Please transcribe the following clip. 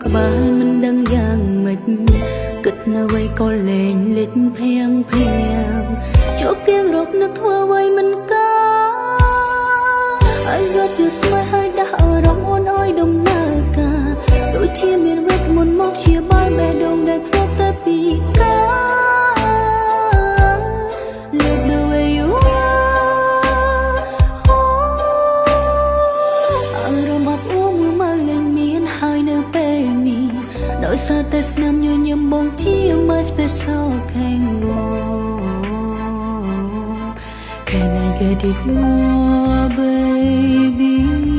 ក្បាលមិនដឹងយ៉ាងម៉េចគិតនៅអ្វីក៏លែងលេចភៀងភៀងជោគគៀងរកនឹកធ្វើអ្វីមិនកាI got you smile ហើយដាស់អារម្មណ៍អូនអើយដំណើរការដូចជាមានវេទមន្តមកជាបាល់បេះដូងដែលធ្លាប់តែពីកាLook the way you are អារម្មណ៍អបអួរមួយម៉ៅលែងមានហើយនៅពេលនេះដោយសារតែស្នាមញញឹមបងជា my special Can I get it more baby